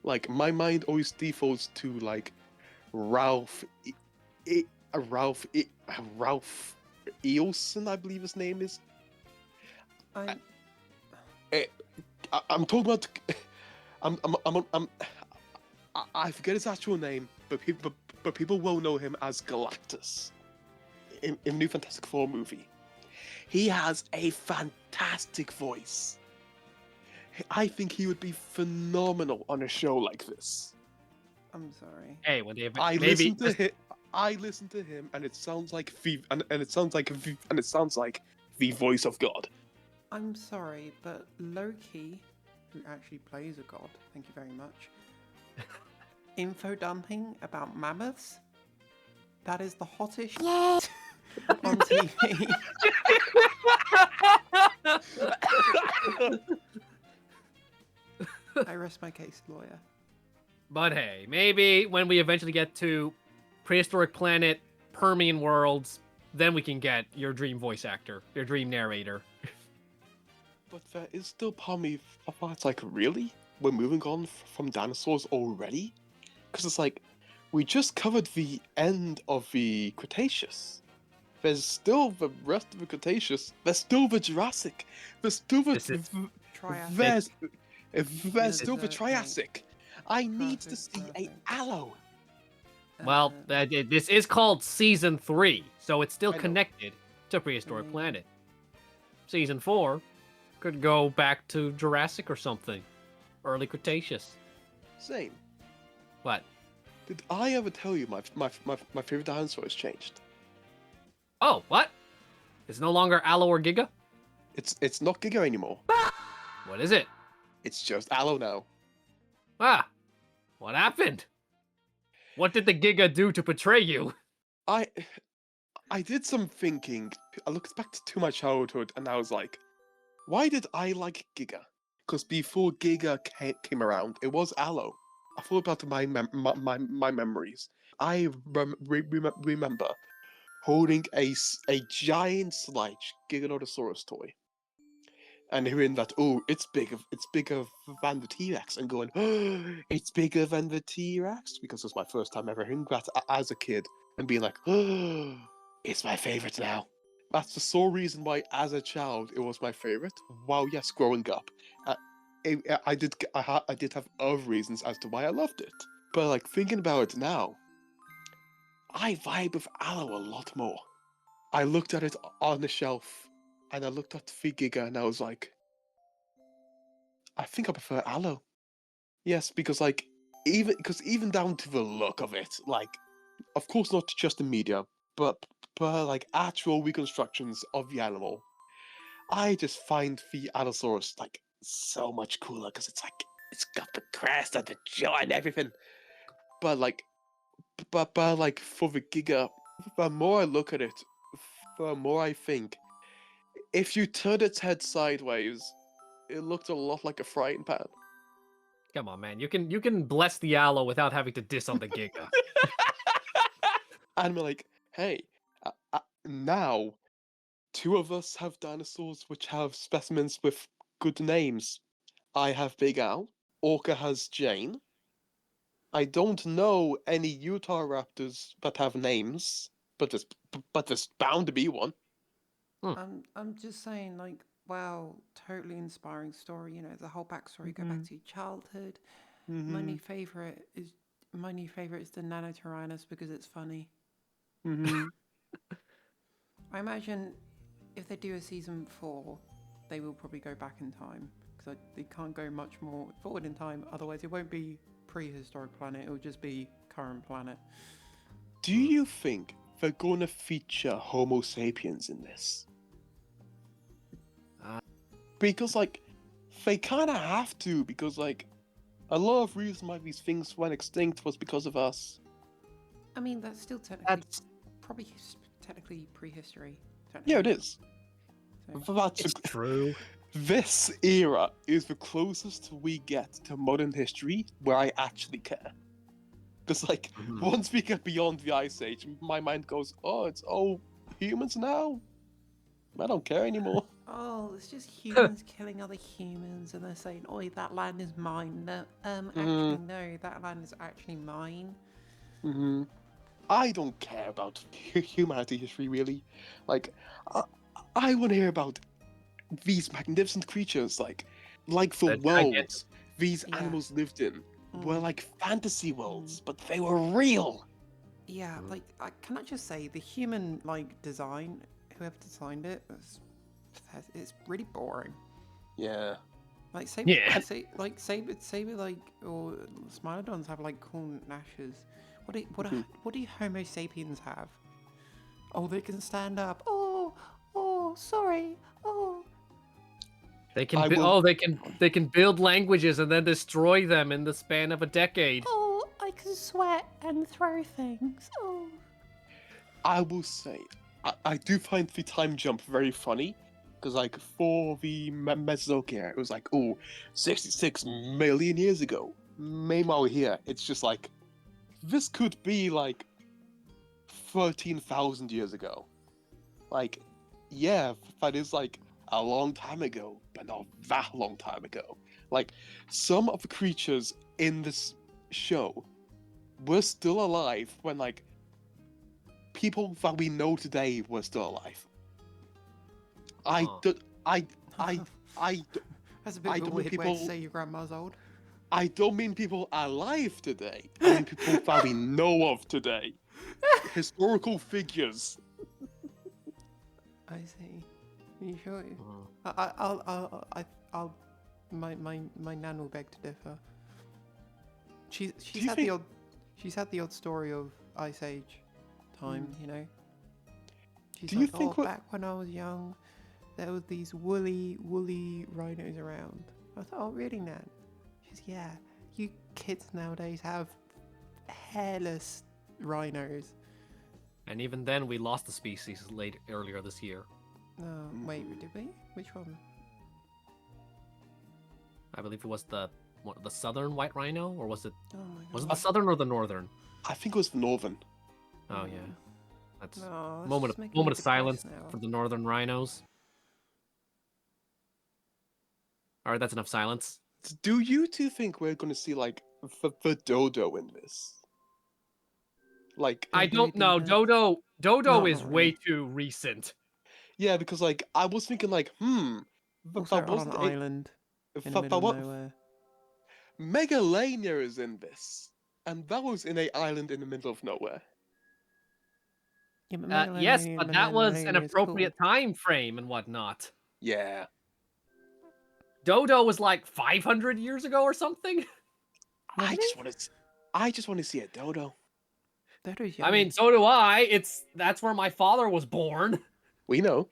Like my mind always defaults to like Ralph, Ralph Eilson, I believe his name is. I I'm talking about. I forget his actual name, but people will know him as Galactus. in the new Fantastic Four movie. He has a fantastic voice. I think he would be phenomenal on a show like this. I'm sorry. Hey, when they I maybe listen to him, and it sounds like it sounds like the voice of God. I'm sorry, but Loki, who actually plays a god, thank you very much, info dumping about mammoths, that is the hottest shit on TV. I rest my case, lawyer. But hey, maybe when we eventually get to Prehistoric Planet, Permian worlds, then we can get your dream voice actor, your dream narrator. But there is still part of me that's like, really? We're moving on from dinosaurs already? Because it's like, we just covered the end of the Cretaceous. There's still the rest of the Cretaceous. There's still the Jurassic. There's still the... Triassic. There's still the Triassic. I need to see a Perfect. Allo. Well, this is called Season 3, so it's still I know. connected to Prehistoric Planet. Season 4 could go back to Jurassic or something. Early Cretaceous. Same. What? Did I ever tell you my favorite dinosaur has changed? Oh, what? It's no longer Allo or Giga? It's not Giga anymore. What is it? It's just Allo now. Ah, what happened? What did the Giga do to betray you? I did some thinking. I looked back to my childhood and I was like, why did I like Giga? Because before Giga came around, it was Allo. I thought about my memories. I remember holding a giant Slige Giganotosaurus toy. And hearing that, oh, it's bigger than the T-Rex, and going, oh, it's bigger than the T-Rex, because it was my first time ever hearing that as a kid, and being like, oh, it's my favorite now. That's the sole reason why, as a child, it was my favorite. While yes, growing up, I did have other reasons as to why I loved it. But like thinking about it now, I vibe with Allo a lot more. I looked at it on the shelf. And I looked at the Giga and I was like, I think I prefer Allo. Yes, because like even down to the look of it, like of course not just the media, but like actual reconstructions of the animal. I just find the Allosaurus like so much cooler because it's got the crest and the jaw and everything. But like for the Giga, the more I look at it, the more I think, if you turned its head sideways, it looked a lot like a frying pan. Come on, man. You can bless the Allo without having to diss on the Giga. And we're like, hey, now, two of us have dinosaurs which have specimens with good names. I have Big Al. Orca has Jane. I don't know any Utah raptors that have names, but there's bound to be one. I'm just saying, like, wow, totally inspiring story. You know, the whole backstory. Go back to your childhood. My new favorite is the Nanotyrannus because it's funny. I imagine if they do a season 4, they will probably go back in time because they can't go much more forward in time. Otherwise, it won't be Prehistoric Planet. It will just be current planet. Do you think they're going to feature Homo sapiens in this? Because, like, they kind of have to, because, like, a lot of reason why these things went extinct was because of us. I mean, that's still technically prehistory. Yeah, it is. So, It's true. This era is the closest we get to modern history where I actually care. Because, like, once we get beyond the Ice Age, my mind goes, oh, it's all humans now? I don't care anymore. oh, it's just humans killing other humans, and they're saying, "Oi, that land is mine." No, actually, no, that land is actually mine. I don't care about humanity history, really. Like, I want to hear about these magnificent creatures, like the worlds these animals lived in were like fantasy worlds, but they were real. Yeah, like, can I just say the human like design, whoever designed it, it's really boring. Yeah. Like Yeah. saber like or Smilodons have like cool gnashes. Mhm. What do Homo sapiens have? Oh, they can stand up. Oh, sorry. Oh, They can I will. they can build languages and then destroy them in the span of a decade. oh, I can sweat and throw things. Oh. I will say, I do find the time jump very funny, because like for the Mesozoic era, it was like, oh, 66 million years ago. Meanwhile here, it's just like, this could be like 13,000 years ago. Like, yeah, that is like a long time ago, but not that long time ago. Like, some of the creatures in this show were still alive when like people that we know today were still alive. I Huh. don't. I. I. That's a bit I of a don't mean weird way to people. say your grandma's old. I don't mean people alive today. I mean people that we know of today. Historical figures. I see. Are you sure? Hmm. I'll my nan will beg to differ. She's Do you had think? the odd she's had the odd story of Ice Age time, you know. She's Do you like, think oh, what? back when I was young, there was these woolly rhinos around. I thought, oh, really, Nan? She's yeah. You kids nowadays have hairless rhinos. And even then, we lost the species earlier this year. No, wait, did we? Which one? I believe it was the southern white rhino, or was it Oh my god. was it the southern or the northern? I think it was the Northern. Oh yeah, that's No, that's moment just making me of silence depressed now. for the northern rhinos. All right, that's enough silence. Do you two think we're going to see like the dodo in this? Like, I Dodo don't know. Diva. Dodo is Not way really. too recent. yeah, because like I was thinking like, Also that on an wasn't a island in the that middle of what nowhere. Megalania is in this, and that was in a island in the middle of nowhere. Yeah, but Yes, but that was an Megalania is cool. appropriate time frame and whatnot. Yeah. Dodo was like 500 years ago or something. I Really? just want to see a dodo. Dodo's young. I mean, so do I. That's where my father was born. We know.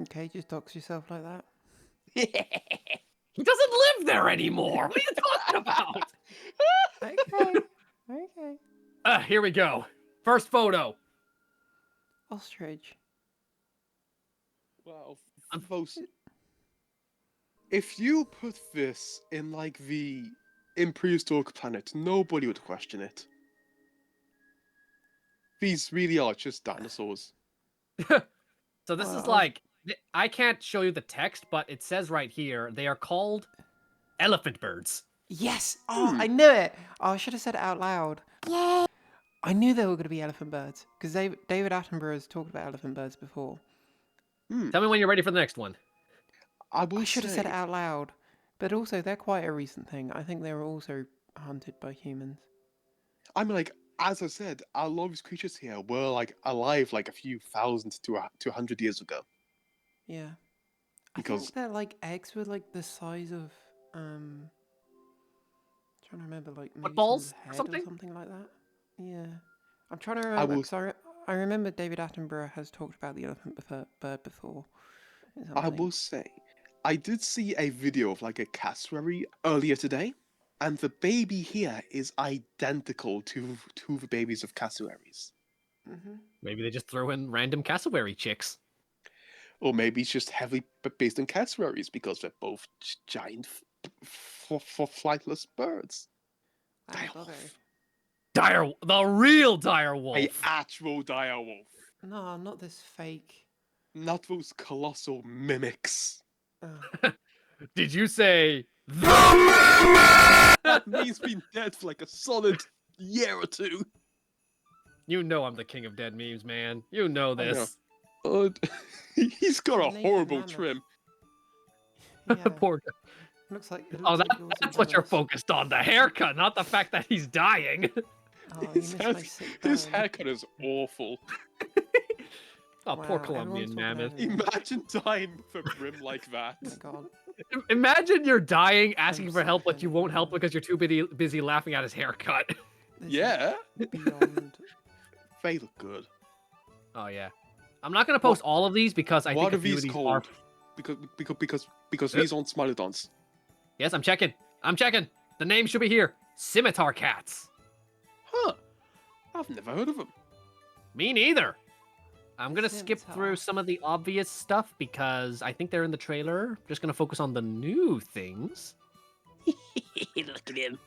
Okay, just dox yourself like that. He doesn't live there anymore. What are you talking about? Okay. Okay. Here we go. First photo. Ostrich. Well, folks, if you put this in like in Prehistoric Planet, nobody would question it. These really are just dinosaurs. So this Well, is like, I can't show you the text, but it says right here, they are called elephant birds. Yes! Oh, I knew it! Oh, I should have said it out loud. Yay! I knew there were going to be elephant birds because David Attenborough has talked about elephant birds before. Tell me when you're ready for the next one. I should have said it out loud. But also, they're quite a recent thing. I think they were also hunted by humans. I mean, like, as I said, a lot of these creatures here were like alive like a few thousand to 100 years ago. Yeah. I Because think their like eggs were like the size of trying to remember like maybe Footballs someone's or head something? or something like that. Yeah. I'm trying to I remember will, because I remember David Attenborough has talked about the elephant bird before. I will say, I did see a video of like a cassowary earlier today, and the baby here is identical to the babies of cassowaries. Maybe they just throw in random cassowary chicks. Or maybe it's just heavily based on cassowaries because they're both giant flightless birds. The real dire wolf. A actual dire wolf. No, not this fake. Not those colossal mimics. Did you say That means been dead for like a solid year or two. You know I'm the king of dead memes, man. You know this. He's got a Naked horrible mammoth. trim. Yeah. Poor guy. Looks like. Oh, that's what you're focused on. The haircut, not the fact that he's dying. Oh, you His, missed hair- my sick his burn. haircut is awful. Oh, poor Wow, Colombian everyone's talking mammoth. over me. Imagine dying with a brim like that. Oh my god. Imagine you're dying, asking I'm for so help, but you offended won't help now. because you're too busy laughing at his haircut. This is Yeah, Beyond. they look good. Oh yeah. I'm not gonna post all of these because I What think a are few of these these called? are. Because these aren't Smilodons. Yes, I'm checking. I'm checking. The name should be here. Scimitar cats. Huh? I've never heard of them. Me neither. I'm gonna skip Scimitar. through some of the obvious stuff because I think they're in the trailer. Just gonna focus on the new things. Look at him.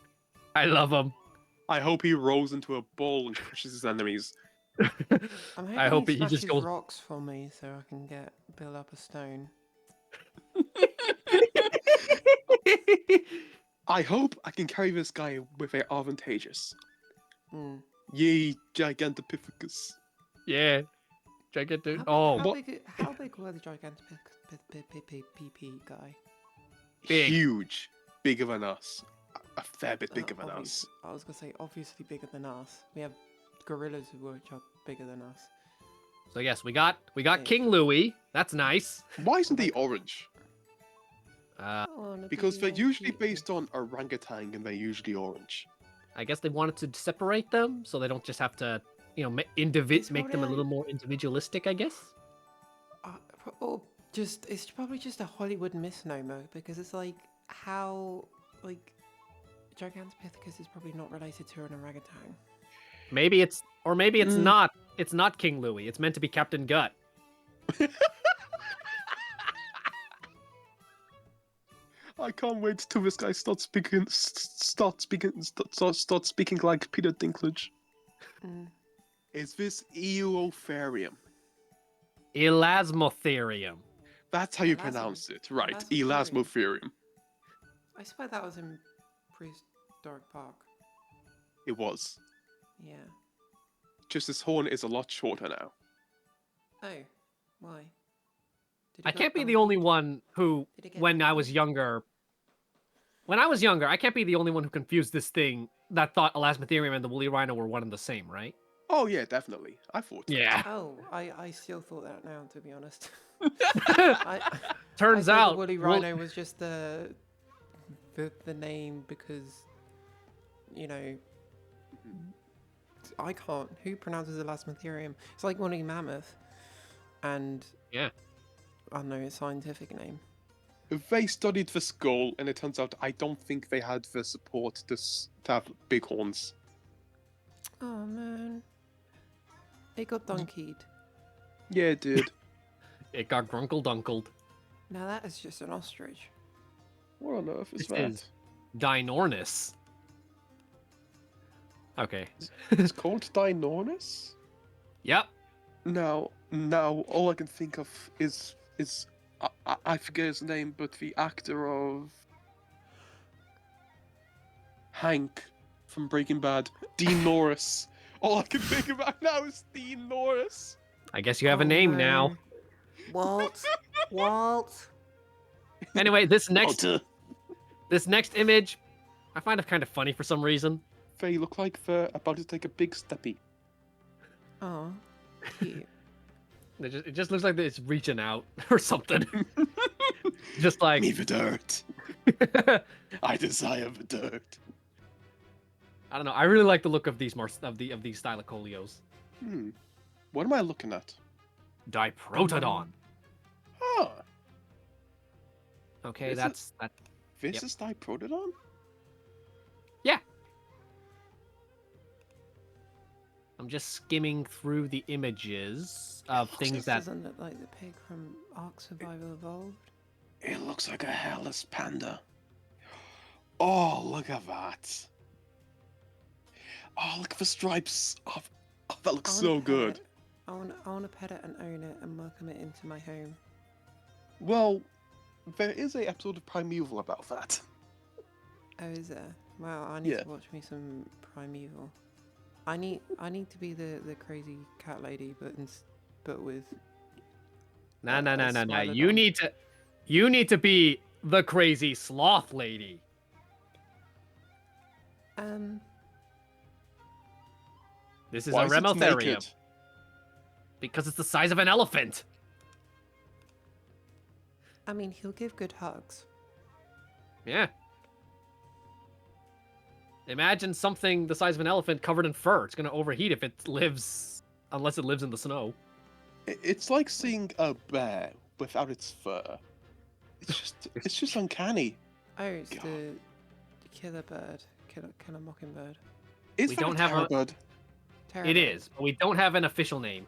I love him. I hope he rolls into a ball and crushes his enemies. I'm hoping I hope he he just smashes goes. rocks for me so I can build up a stone. I hope I can carry this guy with a advantageous. Hmm. Yay, Gigantopithecus. Yeah. Check it, dude. How Oh, how big were the gigantic PP guy? Big. Huge. Bigger than us. A fair bit bigger than us. I was gonna say obviously bigger than us. We have gorillas which are bigger than us. so yes, we got Big. King Louis. That's nice. Why isn't Oh my he God. orange? Because they're usually based on orangutan and they're usually orange. I guess they wanted to separate them so they don't just have to, make It's them a probably little more individualistic, I guess. Or just it's probably just a Hollywood misnomer because it's like how Gigantopithecus is probably not related to an orangutan. Maybe it's Mm. not. It's not King Louis. It's meant to be Captain Gut. I can't wait till this guy starts speaking like Peter Dinklage. Mm. Is this Eotherium? Elasmotherium. That's how you Elasmo- pronounce it, right? Elasmotherium. Elasmotherium. I swear that was in Prehistoric Park. It was. Yeah. Just his horn is a lot shorter now. Oh, why? Did I it can't got be the only donkeyed? one who, Did it get when I donkeyed? was younger, I can't be the only one who confused this thing that thought Elasmotherium and the woolly rhino were one and the same, right? Oh yeah, definitely. I thought so. Yeah. Oh, I still thought that now, to be honest. Turns I thought out, the woolly rhino was just the name because, I can't. Who pronounces Elasmotherium? It's like woolly mammoth, and Yeah. I don't know its scientific name. They studied the skull, and it turns out I don't think they had the support to have big horns. Oh man, it got donkeyed. Yeah, it did. It got grunkle dunkled. Now that is just an ostrich. What on earth is This that? is Dinornis. Okay. It's called Dinornis? Yep. Now, all I can think of is I forget his name, but the actor of Hank from Breaking Bad, Dean Norris. All I can think about now is Dean Norris. I guess you have a Oh, name no. now. Walt. Walt. Anyway, this next Oh, image, I find it kind of funny for some reason. they look like they're about to take a big steppy. Oh, cute. It just looks like it's reaching out or something. Just like Me the dirt. I desire the dirt. I don't know. I really like the look of these of these Stylocolios. What am I looking at? Diprotodon. Ah, Okay, Is it- that's that. this Yep. is Diprotodon? Yeah. I'm just skimming through the images of looks things This that. doesn't look like the pig from Ark Survival Evolved. It looks like a hairless panda. Oh, look at that. Oh, look at the stripes. Oh, that looks I wanna so pet good. it. I want to pet it and own it and welcome it into my home. Well, there is a episode of Primeval about that. Oh, is there? Wow, I need Yeah. to watch me some Primeval. I need to be the crazy cat lady, but with No. a Smilodon. You need to be the crazy sloth lady. This is Why a is it Remotherium. naked? Because it's the size of an elephant. I mean, he'll give good hugs. Yeah. Imagine something the size of an elephant covered in fur. It's gonna overheat if it lives, unless it lives in the snow. It's like seeing a bear without its fur. It's just uncanny. Oh, it's God. the killer bird. Killer mockingbird. Is We that don't a have a- terrorbird? It is, but we don't have an official name.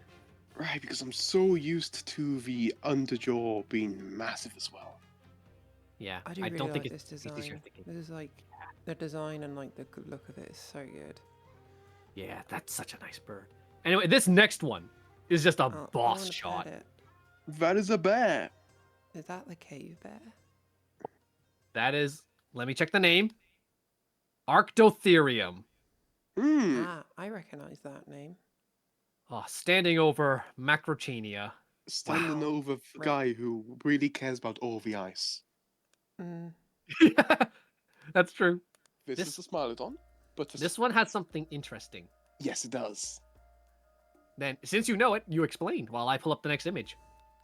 Right, because I'm so used to the underjaw being massive as well. Yeah, I do I really don't think like it's this as easy as you're design. thinking. This is like the design and like the good look of it is so good. Yeah, that's such a nice bird. Anyway, this next one is just a Oh, I boss wanna pet shot. it. That is a bear. Is that the cave bear? That is, let me check the name. Arctotherium. Hmm. Ah, I recognize that name. Oh, standing over Macrochenia. Standing Wow. over the Right. guy who really cares about all the ice. Mm, That's true. This This- is a Smilodon, but This one has something interesting. yes, it does. Then, since you know it, you explained while I pull up the next image.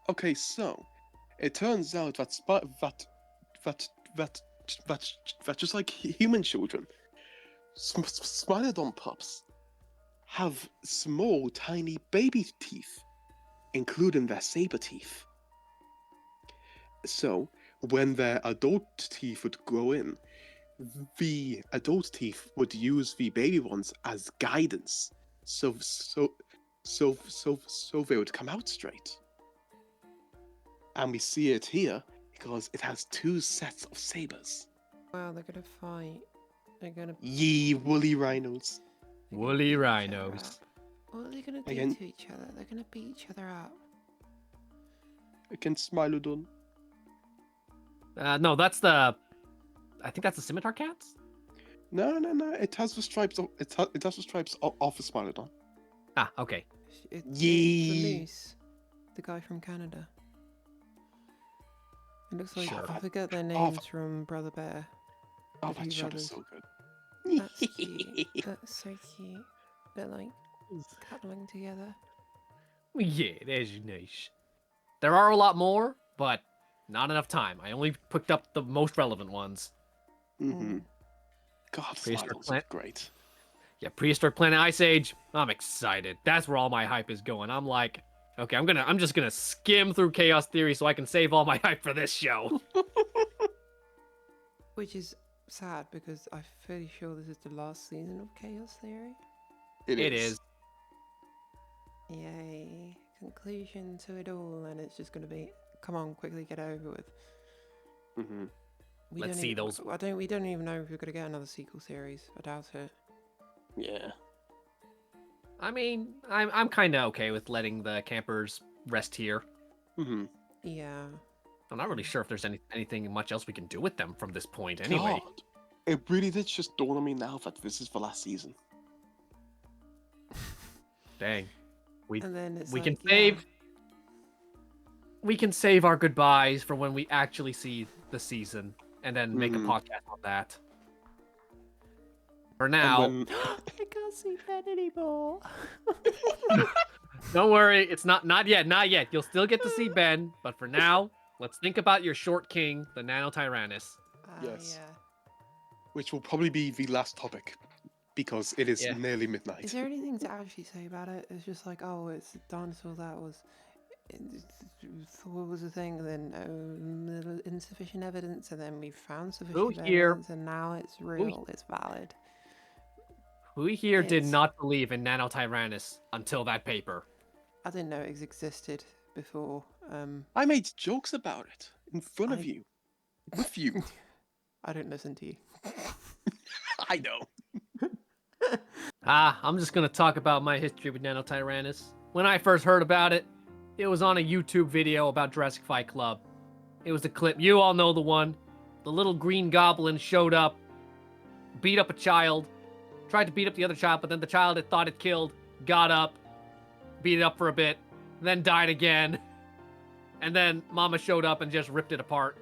Okay, so it turns out that that just like human children, Smilodon pups have small, tiny baby teeth, including their saber teeth. So when their adult teeth would grow in, the adult teeth would use the baby ones as guidance, so they would come out straight. And we see it here because it has two sets of sabers. wow, they're gonna fight. They're gonna. Ye woolly rhinos. they're gonna Woolly beat each other rhinos. up. What are they gonna do Again. to each other? They're gonna beat each other up. Against Smilodon. No, that's the. I think that's the scimitar cats. No. It has the stripes. It has the stripes of the Smilodon. Ah, okay. It's Yee. the moose. The guy from Canada. It looks like Sure. I forget their Oh, names from Brother Bear. Oh, The that two shot is brothers. so good. That's cute. That's so cute. They're like cuddling together. Yeah, there's nice. There are a lot more, but not enough time. I only picked up the most relevant ones. Mm-hmm. God, Prehistoric Smilodons are Planet. great. Yeah, Prehistoric Planet Ice Age. I'm excited. That's where all my hype is going. I'm like, okay, I'm just gonna skim through Chaos Theory so I can save all my hype for this show. Which is sad because I'm fairly sure this is the last season of Chaos Theory. It is. Yay. Conclusion to it all, and it's just gonna be come on, quickly get over with. Mm-hmm. We Let's don't see even, those- we don't even know if we're gonna get another sequel series. I doubt it. Yeah. I mean, I'm kind of okay with letting the campers rest here. Mm-hmm. Yeah. I'm not really sure if there's anything much else we can do with them from this point. Anyway, God, it really did just dawn on me now that this is the last season. dang, And then it's we like, can yeah, save. We can save our goodbyes for when we actually see the season, and then make a Mhm. podcast on that. For And now, when- I can't see Ben anymore. don't worry, it's not yet. You'll still get to see Ben, but for now, let's think about your short king, the Nanotyrannus. Yes. Yeah. which will probably be the last topic because it is Yeah. nearly midnight. Is there anything to actually say about it? It's just like, oh, it's a dinosaur that was. What was the thing? Then insufficient evidence, and then we found sufficient here- evidence, and now it's real. It's valid. Who here did It's- not believe in Nanotyrannus until that paper? I didn't know it existed before. I made jokes about it in front of I- you. With you. I don't listen to you. I know. I'm just gonna talk about my history with Nanotyrannus. When I first heard about it, it was on a YouTube video about Jurassic Fight Club. It was a clip, you all know the one. The little green goblin showed up, beat up a child, tried to beat up the other child, but then the child it thought it killed got up, beat it up for a bit, then died again. And then Mama showed up and just ripped it apart.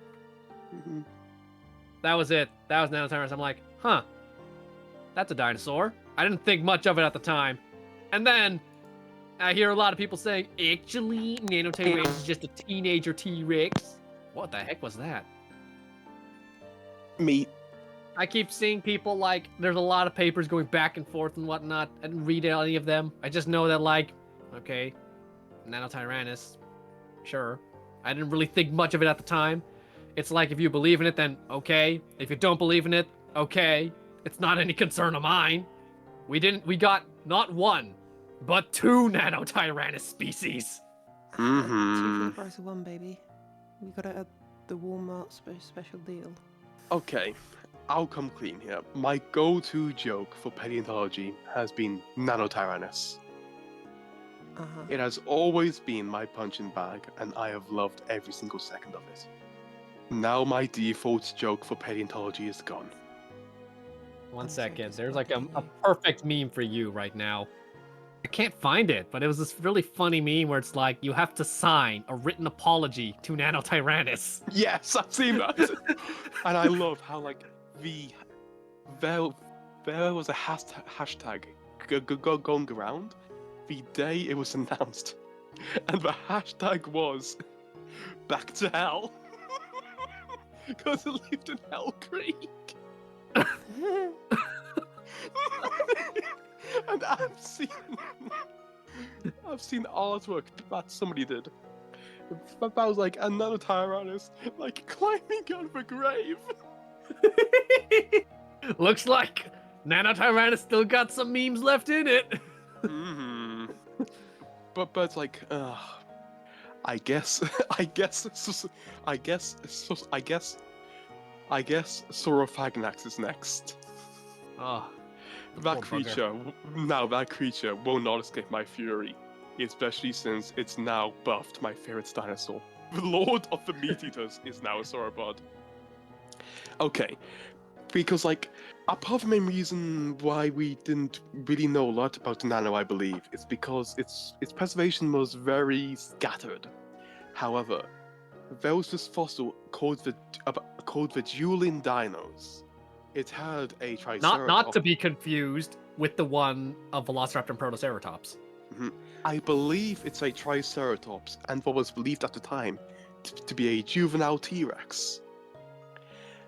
Mhm. That was it. That was Nanotyrannus. I'm like, huh, that's a dinosaur. I didn't think much of it at the time. And then I hear a lot of people saying, actually, Nanotyrannus is just a teenager T-Rex. What the heck was that? Me. I keep seeing people like, there's a lot of papers going back and forth and whatnot. I didn't read any of them. I just know that like, okay, Nanotyrannus, sure. I didn't really think much of it at the time. It's like, if you believe in it, then okay. If you don't believe in it, okay. It's not any concern of mine. We got not one, but 2 Nanotyrannus species. Two Mm-hmm. for the price of one, baby. We got it at the Walmart special deal. Okay, I'll come clean here. My go-to joke for paleontology has been Nanotyrannus. Uh-huh. It has always been my punching bag, and I have loved every single second of it. Now my default joke for paleontology is gone. One I'm so second. There's like a disappointed in you. perfect meme for you right now. I can't find it, but it was this really funny meme where it's like, you have to sign a written apology to Nanotyrannus. Yes, I've seen that. And I love how like there was a hashtag going around the day it was announced, and the hashtag was back to hell because it lived in Hell Creek. And I've seen artwork that somebody did. That was like a Nanotyrannus like climbing out of a grave. Looks like Nanotyrannus still got some memes left in it. Mm-hmm. But it's like, I guess Saurophaganax is next. Oh, That poor bugger. that creature will not escape my fury, especially since it's now buffed my favorite dinosaur. The Lord of the Meat Eaters is now a sauropod. Okay, because like, part of the main reason why we didn't really know a lot about the Nano, I believe, is because its preservation was very scattered. However, there was this fossil called the Dueling Dinos. It had a Triceratops. Not to be confused with the one of Velociraptor and Protoceratops. I believe it's a Triceratops, and what was believed at the time to be a juvenile T-Rex.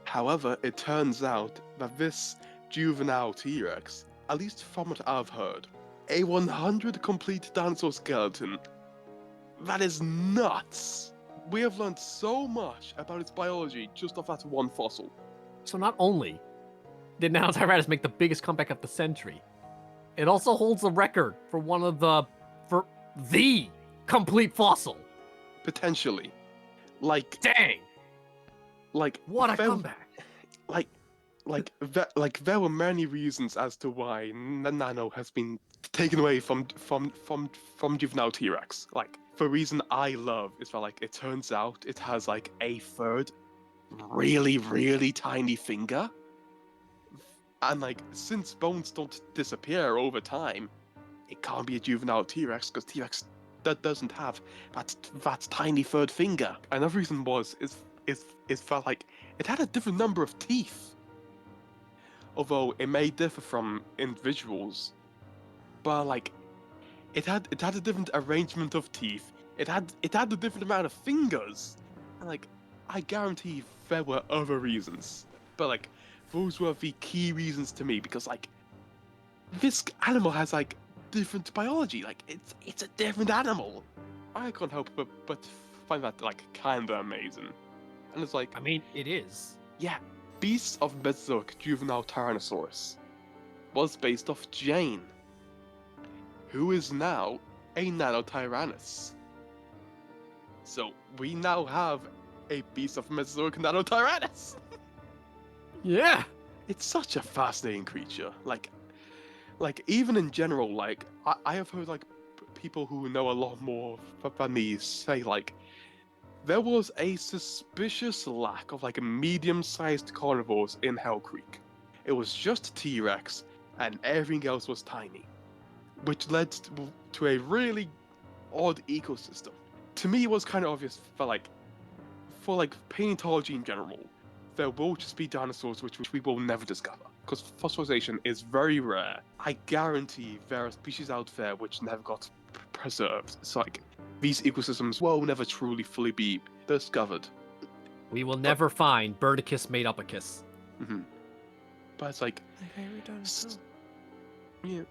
However, it turns out that this juvenile T-Rex, at least from what I've heard, a 100 complete dinosaur skeleton. That is nuts! We have learned so much about its biology just off that one fossil. So not only did Nanotyrannus make the biggest comeback of the century, it also holds the record for the complete fossil. Potentially. Like, Dang! What a comeback! There were many reasons as to why Nano has been taken away from juvenile T-Rex. Like, the reason I love is that like it turns out it has like a third really, really tiny finger. And like, since bones don't disappear over time, it can't be a juvenile T-Rex because T-Rex that doesn't have that tiny third finger. Another reason is that like it had a different number of teeth. Although it may differ from individuals, but like it had a different arrangement of teeth. It had a different amount of fingers. And like, I guarantee there were other reasons, but like those were the key reasons to me because like this animal has like different biology. Like it's a different animal. I can't help but find that like kinda amazing. And it's like, I mean, it is. yeah, Beasts of Mesozoic Juvenile Tyrannosaurus was based off Jane, who is now a Nanotyrannus. So we now have a Beast of Mesozoic Nanotyrannus. Yeah. It's such a fascinating creature. Like even in general, like I have heard like people who know a lot more than me say like there was a suspicious lack of like medium-sized carnivores in Hell Creek. It was just T-Rex and everything else was tiny, which led to a really odd ecosystem. To me, it was kind of obvious for like paleontology in general, there will just be dinosaurs which we will never discover. fossilization is very rare, I guarantee there are species out there which never got preserved. It's like these ecosystems will never truly fully be discovered. We will never find Birdicus made upicus. But it's like, My favorite dinosaur. yeah,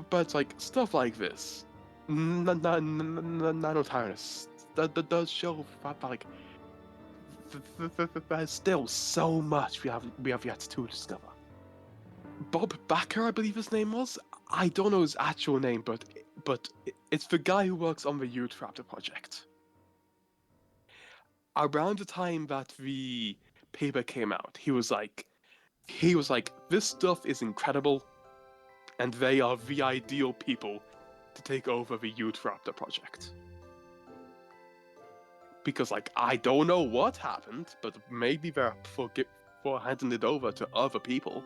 but it's like stuff like this. Nanotyrannus that does show that like there's still so much we have yet to discover. Bob Backer, I believe his name was. I don't know his actual name, but it's the guy who works on the Youth Raptor project. Around the time that the paper came out, he was like, this stuff is incredible, and they are the ideal people to take over the Youth Raptor project. Because, like, I don't know what happened, but maybe they're for handing it over to other people.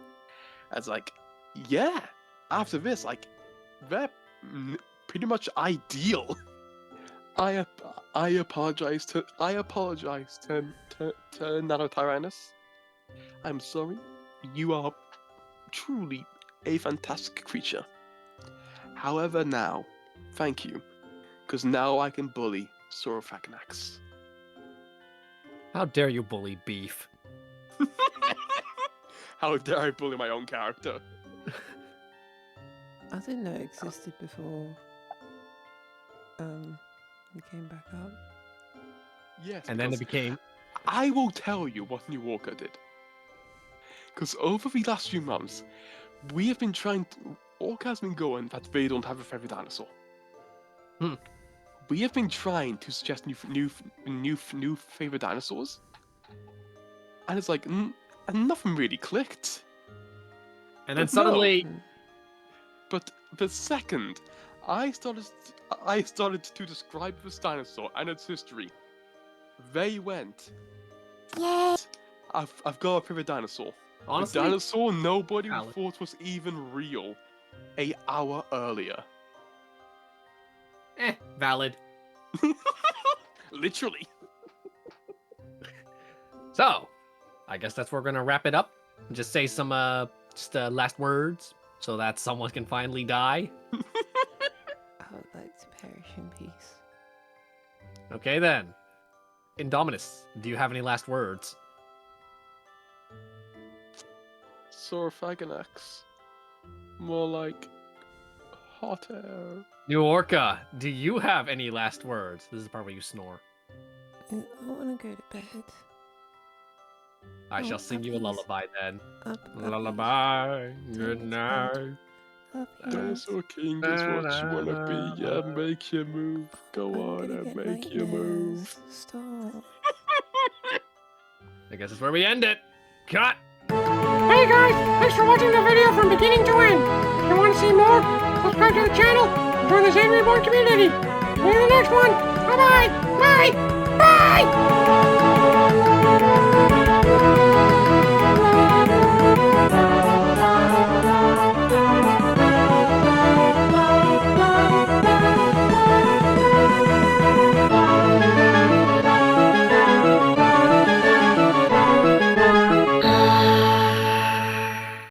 It's like, yeah, after this, like, they're pretty much ideal. I apologize to Nanotyrannus. I'm sorry. You are truly a fantastic creature. However, now, thank you, because now I can bully Saurophaganax. How dare you bully Beef? How dare I bully my own character? I didn't know it existed before. It came back up. Yes, And then it because became... I will tell you what New Orca did. Because over the last few months, we have been trying to... Orca has been going that they don't have a favorite dinosaur. We have been trying to suggest new favorite dinosaurs, and it's like, and nothing really clicked. And then But no. suddenly... But the second I started to describe this dinosaur and its history, they went, "What? I've got a favorite dinosaur. Honestly, A dinosaur nobody valid. thought was even real an hour earlier." Valid. Literally. So, I guess that's where we're gonna wrap it up. Just say some last words so that someone can finally die. I would like to perish in peace. Okay then. Indominus, do you have any last words? Saurophaganax. More like hot air. New Orca, do you have any last words? This is the part where you snore. I want to go to bed. I shall sing you a please. lullaby then. Up, Lullaby, good Please, night. up, Dinosaur King is what you wanna be. Yeah, make your move. Go on and make your move. Stop. I guess that's where we end it. Cut! Hey guys, thanks for watching the video from beginning to end. If you want to see more, subscribe to the channel and join the Zainreborn community. See you in the next one. Bye-bye. Bye. Bye.